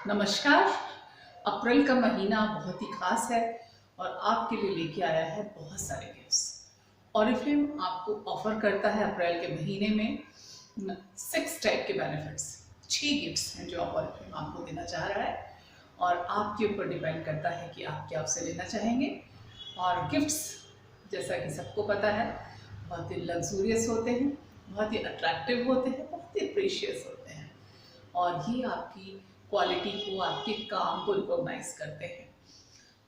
नमस्कार। अप्रैल का महीना बहुत ही खास है और आपके लिए लेके आया है बहुत सारे गिफ्ट्स। ऑरिफ्लेम आपको ऑफर करता है अप्रैल के महीने में 6 टाइप के बेनिफिट्स। 6 गिफ्ट्स हैं जो ऑरिफ्लेम आपको देना चाह रहा है और आपके ऊपर डिपेंड करता है कि आप क्या उससे लेना चाहेंगे। और गिफ्ट्स जैसा कि सबको पता है बहुत ही लग्जूरियस होते हैं, बहुत ही अट्रैक्टिव होते हैं, बहुत ही प्रीशियस होते हैं और ये आपकी क्वालिटी को, आपके काम को रिकॉग्नाइज करते हैं।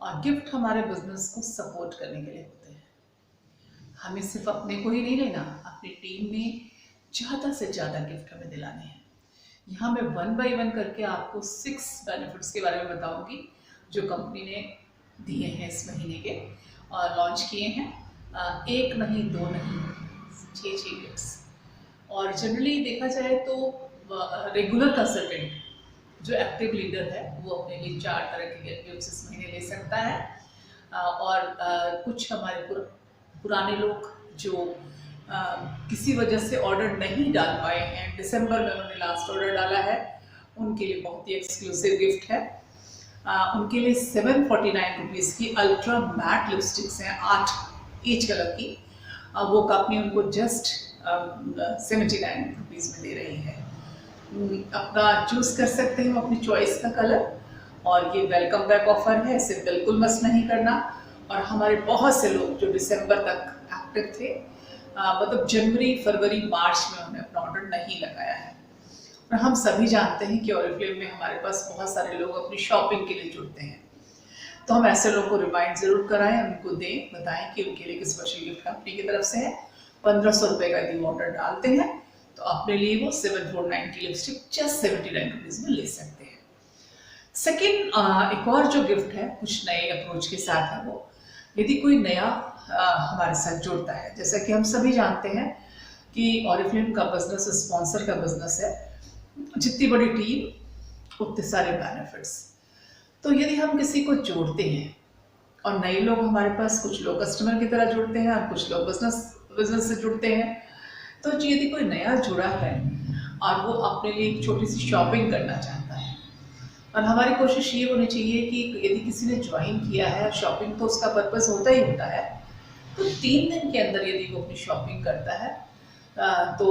और गिफ्ट हमारे बिजनेस को सपोर्ट करने के लिए होते हैं। हमें सिर्फ अपने को ही नहीं लेना, अपनी टीम में ज़्यादा से ज़्यादा गिफ्ट हमें दिलाने हैं। यहाँ मैं 1 बाय 1 करके आपको 6 बेनिफिट्स के बारे में बताऊंगी जो कंपनी ने दिए हैं इस महीने के और लॉन्च किए हैं। एक नहीं, दो नहीं, 6 गिफ्ट्स। और जनरली देखा जाए तो रेगुलर कंसल्टेंट जो एक्टिव लीडर है वो अपने लिए 4 तरह के गिफ्ट्स इस महीने ले सकता है। और कुछ हमारे पुराने लोग जो किसी वजह से ऑर्डर नहीं डाल पाए हैं, दिसंबर में उन्होंने लास्ट ऑर्डर डाला है, उनके लिए बहुत ही एक्सक्लूसिव गिफ्ट है। उनके लिए 749 रुपीज़ की अल्ट्रा मैट लिपस्टिक्स हैं 8 ईच कलर की। वो कंपनी उनको जस्ट 79 रुपीज़ में दे रही है। अपना चूज कर सकते हैं अपनी चॉइस का कलर। और ये वेलकम बैक ऑफर है, इसे बिल्कुल मिस नहीं करना। और हमारे बहुत से लोग जो दिसंबर तक एक्टिव थे, मतलब जनवरी, फरवरी, मार्च में उन्होंने अपना ऑर्डर नहीं लगाया है। और हम सभी जानते हैं कि ऑरिफ्लेम में हमारे पास बहुत सारे लोग अपनी शॉपिंग के लिए जुड़ते हैं, तो हम ऐसे लोगों को रिमाइंड जरूर कराएं, उनको दें, बताएं कि उनके लिए एक स्पेशल गिफ्ट कंपनी की तरफ से है। 1500 रुपये का यदि ऑर्डर डालते हैं तो अपने लिए वो 749 की लिपस्टिक जस्ट 79 रुपीज़ में ले सकते हैं। सेकेंड, एक और जो गिफ्ट है कुछ नए अप्रोच के साथ है, वो यदि कोई नया हमारे साथ जुड़ता है, जैसा कि हम सभी जानते हैं कि ऑरिफ्लेम का बिजनेस स्पॉन्सर का बिजनेस है, जितनी बड़ी टीम उतने सारे बेनिफिट्स। तो यदि हम किसी को जोड़ते हैं और नए लोग हमारे पास, कुछ लोग कस्टमर की तरह जुड़ते हैं और कुछ लोग बिजनेस से जुड़ते हैं, तो यदि कोई नया जुड़ा है और वो अपने लिए एक छोटी सी शॉपिंग करना चाहता है, और हमारी कोशिश ये होनी चाहिए कि यदि किसी ने ज्वाइन किया है, शॉपिंग तो उसका पर्पस होता ही होता है, तो 3 दिन के अंदर यदि वो अपनी शॉपिंग करता है तो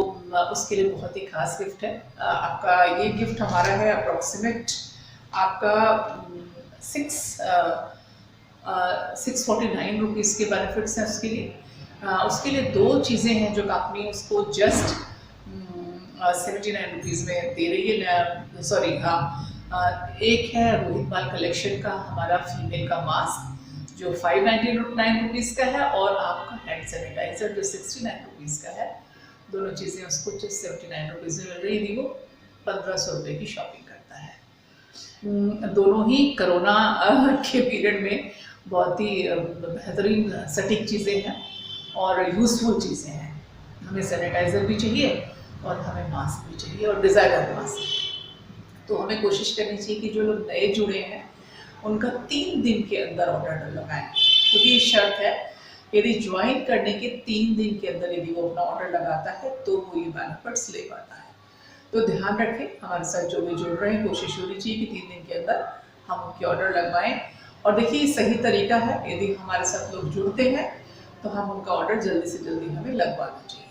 उसके लिए बहुत ही खास गिफ्ट है। आपका ये गिफ्ट हमारा है अप्रोक्सीमेट आपका 649 रुपीज़ के बेनिफिट्स हैं उसके लिए। उसके लिए 2 चीज़ें हैं जो कंपनी उसको जस्ट 79 रुपीज़ में दे रही है। सॉरी, हाँ, एक है रोहित बाल कलेक्शन का हमारा फीमेल का मास्क जो 599 रुपीज़ का है, और आपका हैंड सैनिटाइजर जो 69 रुपीज़ का है। दोनों चीज़ें उसको जस्ट 79 रुपीज़ में मिल रही थी। वो 1500 रुपये की शॉपिंग करता है। दोनों ही कोरोना के पीरियड में बहुत ही बेहतरीन सटीक चीज़ें हैं और यूज़फुल चीज़ें हैं। हमें सैनिटाइज़र भी चाहिए और हमें मास्क भी चाहिए, और डिज़ाइनर मास्क। तो हमें कोशिश करनी चाहिए कि जो लोग नए जुड़े हैं उनका 3 दिन के अंदर ऑर्डर लगाएं, क्योंकि ये शर्त है, यदि ज्वाइन करने के 3 दिन के अंदर यदि वो अपना ऑर्डर लगाता है तो वो ये बेनिफिट्स ले पाता है। तो ध्यान रखें, हमारे साथ जो भी जुड़ रहे हैं, कोशिश होनी चाहिए कि 3 दिन के अंदर हम उनके ऑर्डर लगवाएं। और देखिए, सही तरीका है, यदि हमारे साथ लोग जुड़ते हैं तो हम उनका ऑर्डर जल्दी से जल्दी हमें लगवाना चाहिए।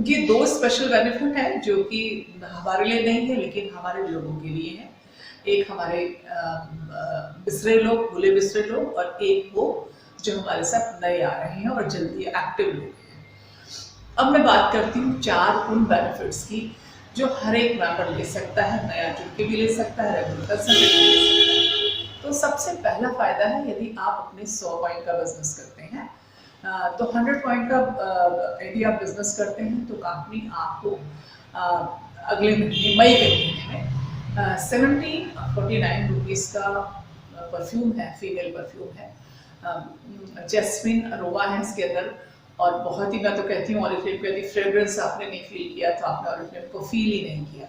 ये 2 स्पेशल बेनिफिट हैं जो कि हमारे लिए नहीं है लेकिन हमारे लोगों के लिए है। एक हमारे बिसरे लोग, भूले बिसरे लोग, और एक वो जो हमारे साथ नए आ रहे हैं और जल्दी एक्टिव लोग हैं। अब मैं बात करती हूँ 4 उन बेनिफिट्स की जो हर एक मेंबर ले सकता है, नया जुड़ के भी ले सकता है, रेगुलर कंसल्टेंट भी ले सकता है। तो सबसे पहला फायदा है, यदि आप अपने 100 पॉइंट का बिजनेस करते हैं तो 100 पॉइंट का यदि आप बिजनेस करते हैं तो कंपनी आपको अगले महीने, मई के महीने में 1749 रुपीज़ का परफ्यूम है, फीमेल परफ्यूम है, जैस्मिन अरोमा है इसके अंदर। और बहुत ही, मैं तो कहती हूँ, ऑरिफ्लेम को यदि फ्रेग्रेंस आपने नहीं फील किया तो आपने ऑरिफ्लेम को फील ही नहीं किया।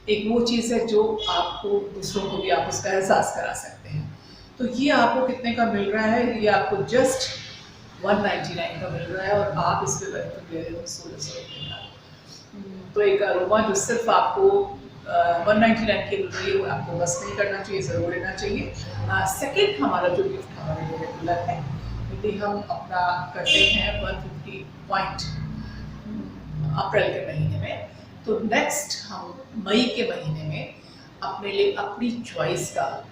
एक वो चीज़ है जो आपको दूसरों को भी आप उसका एहसास करा सकते हैं। तो ये आपको कितने का मिल रहा है? ये आपको जस्ट 199 का मिल रहा है और आप इस पे बेनिफिट ले रहे हो 1600 रुपये का। तो एक अरोमा जो सिर्फ आपको 199 की मिल रही है, वो आपको बस नहीं करना चाहिए, ज़रूर लेना चाहिए। सेकेंड हमारा जो गिफ्ट हमारे लिए रेगुलर है, यदि हम अपना करते हैं 150 पॉइंट अप्रैल के महीने में, तो नेक्स्ट हम मई के महीने में अपने लिए अपनी चॉइस का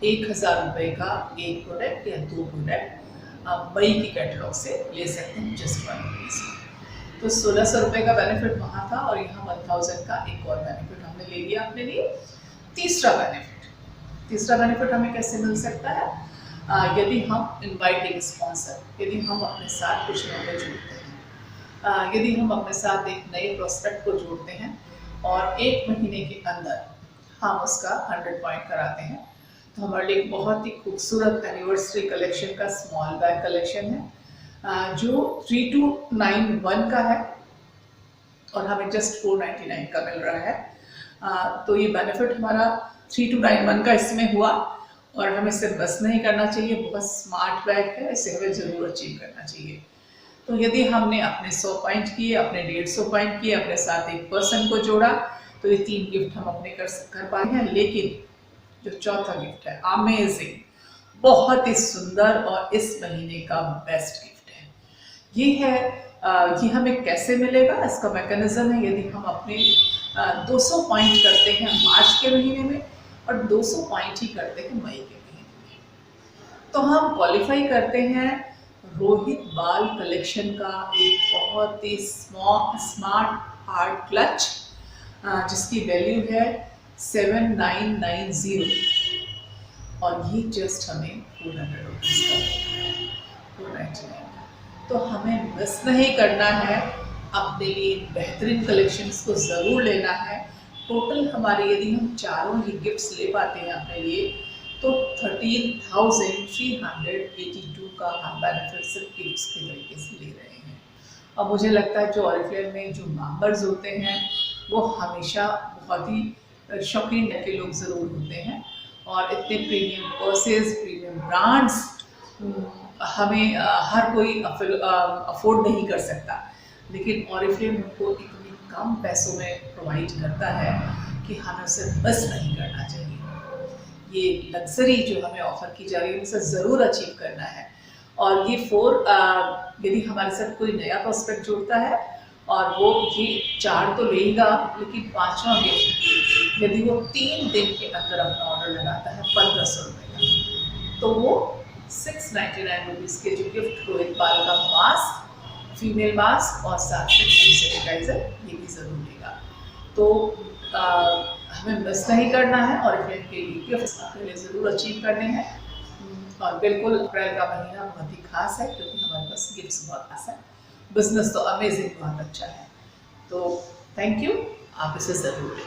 1000 रुपये का एक प्रोडक्ट या 2 प्रोडक्ट मई की कैटलॉग से ले सकते हैं, जस्ट 1 रुपीज़। तो 1600 रुपये का बेनिफिट वहाँ था और यहाँ 1000 का एक और बेनिफिट हमने ले लिया अपने लिए। तीसरा बेनिफिट हमें कैसे मिल सकता है? यदि हम इनवाइटिंग स्पॉन्सर, यदि हम अपने साथ कुछ लोगों को जोड़ते हैं, यदि हम अपने साथ एक नए प्रोस्पेक्ट को जोड़ते हैं और 1 महीने के अंदर हम उसका 100 पॉइंट कराते हैं, तो हमारे लिए एक बहुत ही खूबसूरत एनिवर्सरी कलेक्शन का स्मॉल बैग कलेक्शन है जो 3291 का है और हमें जस्ट 499 का मिल रहा है। तो ये बेनिफिट हमारा 3291 का इसमें हुआ और हमें सिर्फ बस नहीं करना चाहिए, बहुत स्मार्ट बैग है, इसे हमें ज़रूर अचीव करना चाहिए। तो यदि हमने अपने 100 पॉइंट किए, अपने 150 पॉइंट किए, अपने साथ एक पर्सन को जोड़ा, तो ये 3 गिफ्ट हम अपने कर पाए हैं। लेकिन जो चौथा गिफ्ट है, अमेजिंग, बहुत ही सुंदर और इस महीने का बेस्ट गिफ्ट है, ये है कि हमें कैसे मिलेगा। इसका मैकेनिज्म है, यदि हम अपने 200 पॉइंट करते हैं मार्च के महीने में और 200 पॉइंट ही करते हैं मई के महीने में, तो हम क्वालिफाई करते हैं रोहित बाल कलेक्शन का एक बहुत ही स्मार्ट हार्ड क्लच जिसकी वैल्यू है 7990 और ये जस्ट हमें 400 रुपीज़ का 499। तो हमें मिस नहीं करना है, अपने लिए बेहतरीन कलेक्शंस को ज़रूर लेना है। टोटल हमारे यदि हम चारों ही गिफ्ट्स ले पाते हैं अपने लिए, तो 13,382 का हम बेनिफिट सिर्फ गिफ्ट्स के तरीके से ले रहे हैं। और मुझे लगता है जो ऑरिफ्लेम में जो मेंबर्स होते हैं वो हमेशा बहुत ही शौकीन के लोग ज़रूर होते हैं और इतने प्रीमियम पर्सेस, प्रीमियम ब्रांड्स हमें हर कोई अफोर्ड नहीं कर सकता, लेकिन ऑरिफ्लेम हमको इतनी कम पैसों में प्रोवाइड करता है कि हमें उसे मिस नहीं करना चाहिए। ये लग्जरी जो हमें ऑफर की जा रही है उसे ज़रूर अचीव करना है। और ये 4 यदि हमारे साथ कोई नया प्रोस्पेक्ट जुड़ता है और वो ये 4 तो लेगा, लेकिन 5वां गिफ्ट यदि वो 3 दिन के अंदर अपना ऑर्डर लगाता है 1500 रुपये का, तो वो 699 रुपीज़ के जो गिफ्ट रोहित बाल का मास्क, फीमेल मास्क और साथ में सैनिटाइजर ये भी ज़रूर लेगा। तो हमें मिस नहीं करना है और ऑरिफ्लेम के गिफ्ट्स अपने लिए ज़रूर अचीव करने हैं। और बिल्कुल अप्रैल का महीना बहुत ही खास है क्योंकि हमारे पास गिफ्ट्स बहुत खास है। बिजनेस तो अमेजिंग बहुत अच्छा है। तो थैंक यू, आप इसे ज़रूर लें।